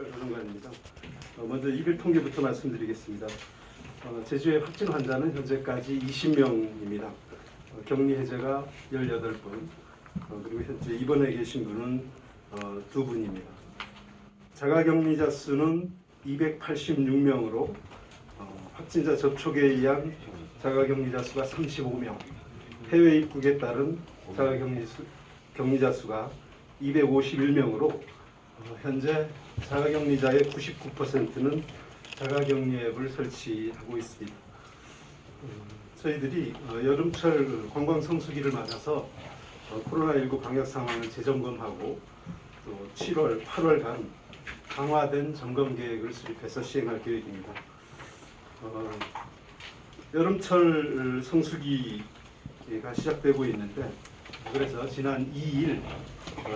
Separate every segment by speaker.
Speaker 1: 조정관입니다. 먼저 일일 통계부터 말씀드리겠습니다. 제주의 확진 환자는 현재까지 20명입니다. 격리 해제가 18분, 그리고 현재 입원해 계신 분은 2분입니다. 자가격리자 수는 286명으로 확진자 접촉에 의한 자가격리자 수가 35명, 해외 입국에 따른 자가격리자 수가 251명으로 현재 자가격리자의 99%는 자가격리 앱을 설치하고 있습니다. 저희들이 여름철 관광 성수기를 맞아서 코로나19 방역 상황을 재점검하고 또 7월, 8월간 강화된 점검 계획을 수립해서 시행할 계획입니다. 여름철 성수기가 시작되고 있는데, 그래서 지난 2일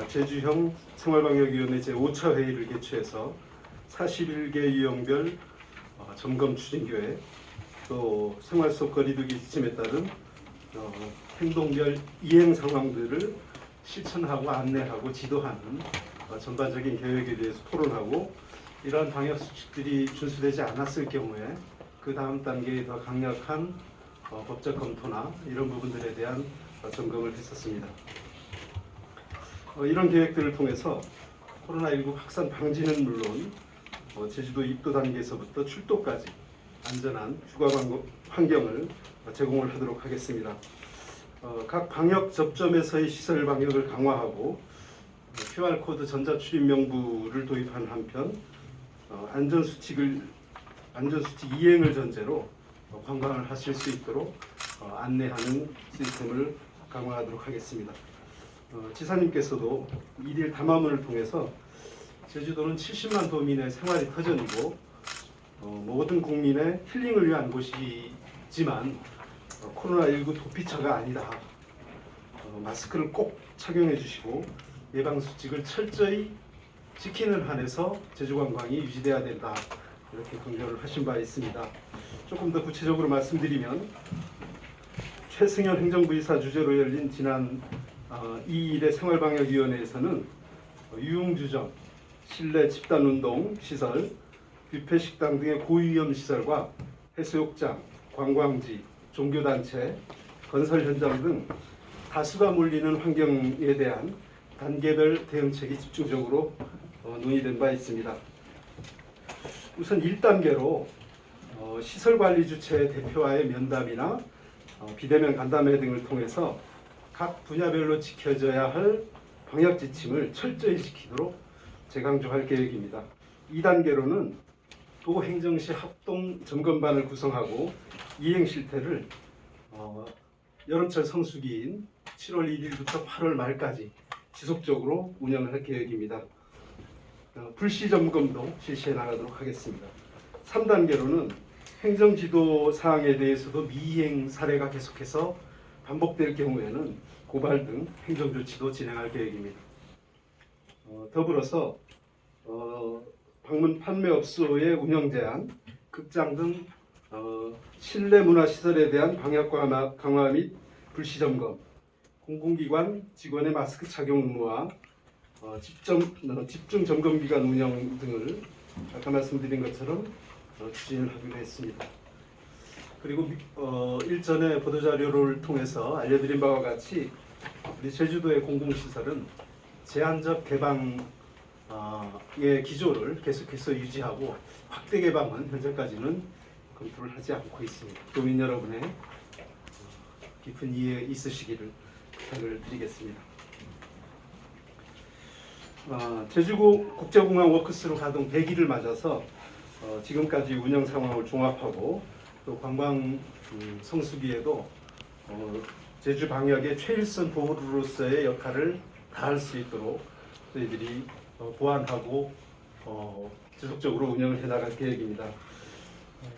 Speaker 1: 제주형 생활방역위원회 제5차 회의를 개최해서 41개 유형별 점검 추진계획, 또 생활 속 거리두기 지침에 따른 행동별 이행 상황들을 실천하고 안내하고 지도하는 전반적인 계획에 대해서 토론하고, 이러한 방역 수칙들이 준수되지 않았을 경우에 그 다음 단계의 더 강력한 법적 검토나 이런 부분들에 대한 점검을 했었습니다. 이런 계획들을 통해서 코로나19 확산 방지는 물론 제주도 입도 단계에서부터 출도까지 안전한 휴가 환경을 제공을 하도록 하겠습니다. 각 방역 접점에서의 시설 방역을 강화하고 QR코드 전자출입 명부를 도입한 한편 안전수칙 이행을 전제로 관광을 하실 수 있도록 안내하는 시스템을 강화하도록 하겠습니다. 지사님께서도 일일 담화문을 통해서 제주도는 70만 도민의 생활의 터전이고 모든 국민의 힐링을 위한 곳이지만 코로나19 도피처가 아니다. 마스크를 꼭 착용해 주시고 예방수칙을 철저히 지키는 한에서 제주관광이 유지돼야 된다. 이렇게 강조를 하신 바 있습니다. 조금 더 구체적으로 말씀드리면, 최승현 행정부이사 주재로 열린 지난 2일의 생활방역위원회에서는 유흥주점, 실내 집단운동 시설, 뷔페 식당 등의 고위험 시설과 해수욕장, 관광지, 종교단체, 건설 현장 등 다수가 몰리는 환경에 대한 단계별 대응책이 집중적으로 논의된 바 있습니다. 우선 1단계로 시설관리 주체 대표와의 면담이나 비대면 간담회 등을 통해서 각 분야별로 지켜져야 할 방역 지침을 철저히 지키도록 재강조할 계획입니다. 2단계로는 도 행정시 합동 점검반을 구성하고 이행 실태를 여름철 성수기인 7월 1일부터 8월 말까지 지속적으로 운영을 할 계획입니다. 불시 점검도 실시해 나가도록 하겠습니다. 3단계로는 행정지도 사항에 대해서도 미이행 사례가 계속해서 반복될 경우에는 고발 등 행정조치도 진행할 계획입니다. 더불어서 방문 판매업소의 운영 제한, 극장 등 실내 문화시설에 대한 방역 강화 및 불시 점검, 공공기관 직원의 마스크 착용 의무화, 집중 점검 기간 운영 등을 아까 말씀드린 것처럼 추진을 하기로 했습니다. 그리고 일전에 보도자료를 통해서 알려드린 바와 같이 우리 제주도의 공공시설은 제한적 개방의 기조를 계속해서 유지하고 확대 개방은 현재까지는 검토를 하지 않고 있습니다. 도민 여러분의 깊은 이해 있으시기를 부탁을 드리겠습니다. 제주도 국제공항 워크스루 가동 100일을 맞아서 지금까지 운영 상황을 종합하고 또 관광 성수기에도 제주 방역의 최일선 보호로서의 역할을 다할 수 있도록 저희들이 보완하고 지속적으로 운영을 해나갈 계획입니다.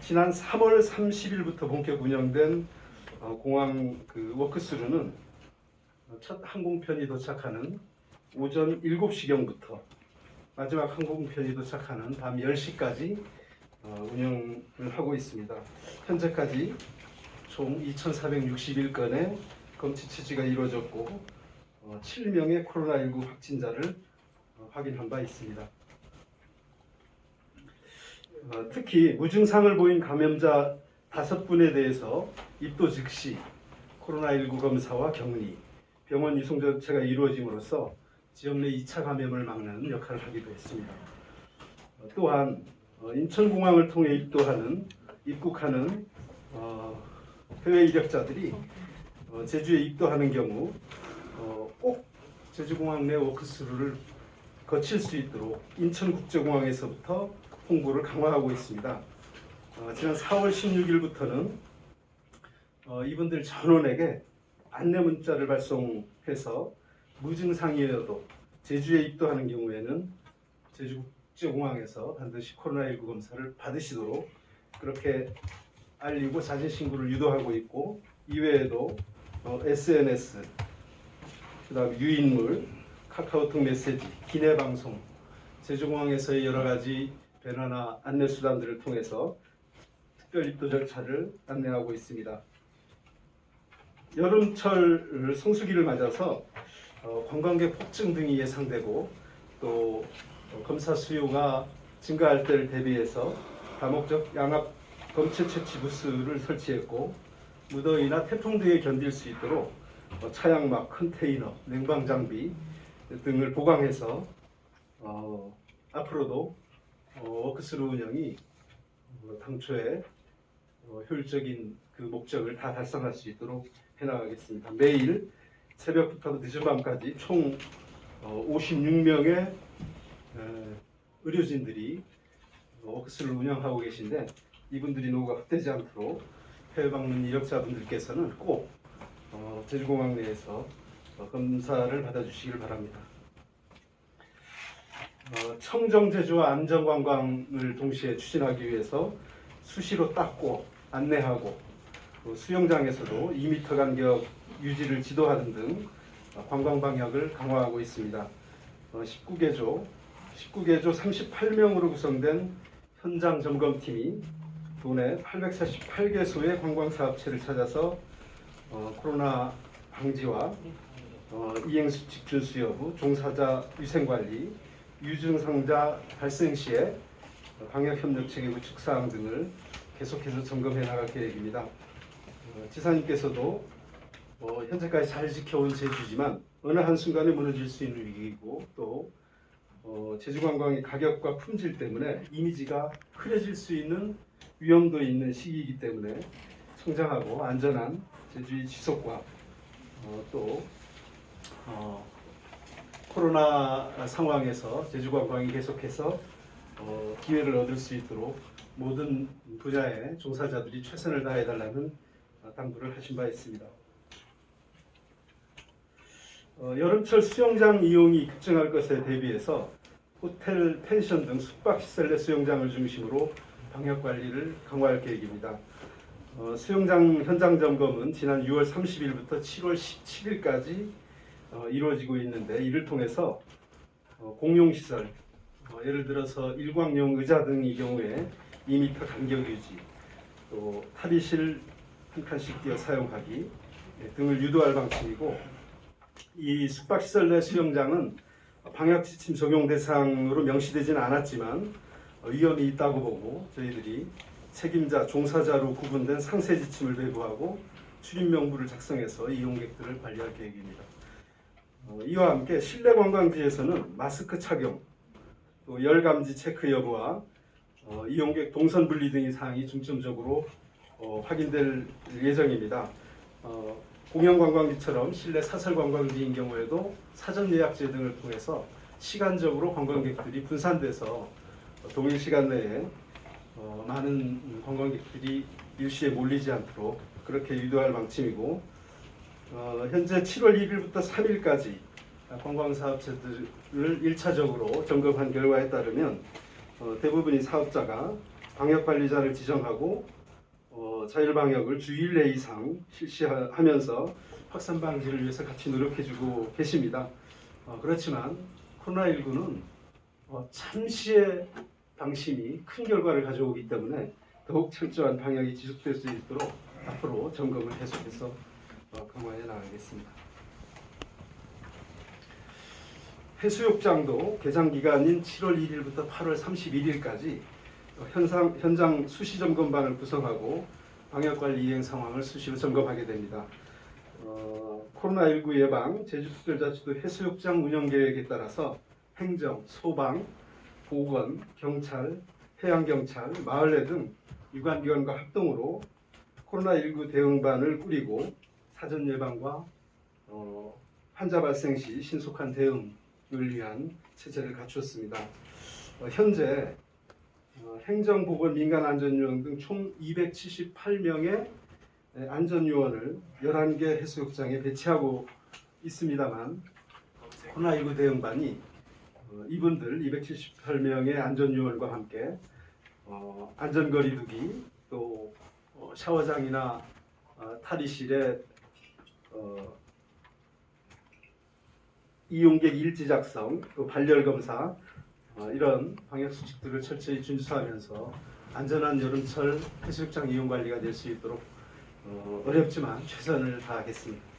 Speaker 1: 지난 3월 30일부터 본격 운영된 공항 워크스루는 첫 항공편이 도착하는 오전 7시경부터 마지막 항공편이 도착하는 밤 10시까지 운영을 하고 있습니다. 현재까지 총 2,461건의 검치 취지가 이루어졌고 7명의 코로나19 확진자를 확인한 바 있습니다. 특히 무증상을 보인 감염자 5분에 대해서 입도 즉시 코로나19 검사와 격리, 병원 이송 조치가 이루어짐으로써 지역 내 2차 감염을 막는 역할을 하기도 했습니다. 또한 인천공항을 통해 입국하는 해외 이력자들이 제주에 입도하는 경우 꼭 제주공항 내 워크스루를 거칠 수 있도록 인천국제공항에서부터 홍보를 강화하고 있습니다. 지난 4월 16일부터는 이분들 전원에게 안내 문자를 발송해서 무증상이어도 제주에 입도하는 경우에는 제주국제공항에서 반드시 코로나19 검사를 받으시도록 그렇게 알리고 자진 신고를 유도하고 있고, 이외에도 SNS, 그다음 유인물, 카카오톡 메시지, 기내 방송, 제주공항에서의 여러 가지 배너나 안내 수단들을 통해서 특별 입도 절차를 안내하고 있습니다. 여름철 성수기를 맞아서 관광객 폭증 등이 예상되고, 또 검사 수요가 증가할 때를 대비해서 다목적 양압 검체 채취 부스를 설치했고, 무더위나 태풍 등에 견딜 수 있도록 차양막, 컨테이너, 냉방 장비 등을 보강해서 앞으로도 워크스루 운영이 당초에 효율적인 그 목적을 다 달성할 수 있도록 해나가겠습니다. 매일 새벽부터 늦은 밤까지 총 56명의 의료진들이 워크스루를 운영하고 계신데, 이분들이 노후가 헛되지 않도록 해외 방문 이력자분들께서는 꼭 제주공항 내에서 검사를 받아주시길 바랍니다. 청정제주와 안전관광을 동시에 추진하기 위해서 수시로 닦고 안내하고, 수영장에서도 2m 간격 유지를 지도하는 등 관광 방역을 강화하고 있습니다. 19개조 38명으로 구성된 현장 점검팀이 도내 848개소의 관광사업체를 찾아서 코로나 방지와 이행수칙 준수 여부, 종사자 위생관리, 유증상자 발생 시에 방역협력체계 구축 사항 등을 계속해서 점검해 나갈 계획입니다. 지사님께서도 현재까지 잘 지켜온 제주지만 어느 한순간에 무너질 수 있는 위기이고, 또 제주관광의 가격과 품질 때문에 이미지가 흐려질 수 있는 위험도 있는 시기이기 때문에 성장하고 안전한 제주의 지속과 또 코로나 상황에서 제주관광이 계속해서 기회를 얻을 수 있도록 모든 분야의 종사자들이 최선을 다해달라는 당부를 하신 바 있습니다. 여름철 수영장 이용이 급증할 것에 대비해서 호텔, 펜션 등 숙박시설 내 수영장을 중심으로 방역관리를 강화할 계획입니다. 수영장 현장 점검은 지난 6월 30일부터 7월 17일까지 이루어지고 있는데, 이를 통해서 공용시설, 예를 들어서 일광용 의자 등의 경우에 2m 간격 유지, 또 탈의실 한 칸씩 띄어 사용하기 등을 유도할 방침이고, 이 숙박시설 내 수영장은 방역지침 적용 대상으로 명시되지는 않았지만 위험이 있다고 보고 저희들이 책임자, 종사자로 구분된 상세 지침을 배부하고 출입 명부를 작성해서 이용객들을 관리할 계획입니다. 이와 함께 실내 관광지에서는 마스크 착용, 또 열 감지 체크 여부와 이용객 동선 분리 등의 사항이 중점적으로 확인될 예정입니다. 공영 관광지처럼 실내 사설 관광지인 경우에도 사전 예약제 등을 통해서 시간적으로 관광객들이 분산돼서 동일 시간 내에 많은 관광객들이 일시에 몰리지 않도록 그렇게 유도할 방침이고, 현재 7월 1일부터 3일까지 관광사업체들을 1차적으로 점검한 결과에 따르면 대부분의 사업자가 방역관리자를 지정하고 자율방역을 주 1회 이상 실시하면서 확산 방지를 위해서 같이 노력해주고 계십니다. 그렇지만 코로나19는 잠시의 방심이 큰 결과를 가져오기 때문에 더욱 철저한 방역이 지속될 수 있도록 앞으로 점검을 계속해서 강화해 나가겠습니다. 해수욕장도 개장 기간인 7월 1일부터 8월 31일까지 현장 수시 점검반을 구성하고 방역관리 이행 상황을 수시로 점검하게 됩니다. 코로나19 예방 제주특별자치도 해수욕장 운영 계획에 따라서 행정, 소방, 보건, 경찰, 해양경찰, 마을회 등 유관기관과 합동으로 코로나19 대응반을 꾸리고 사전 예방과 환자 발생 시 신속한 대응을 위한 체제를 갖추었습니다. 현재 행정보건 민간안전요원 등 총 278명의 안전요원을 11개 해수욕장에 배치하고 있습니다만 코로나19 대응반이 이분들 278명의 안전요원과 함께 안전거리두기 또 샤워장이나 탈의실에 이용객 일지 작성 또 발열 검사 이런 방역 수칙들을 철저히 준수하면서 안전한 여름철 해수욕장 이용 관리가 될 수 있도록 어렵지만 최선을 다하겠습니다.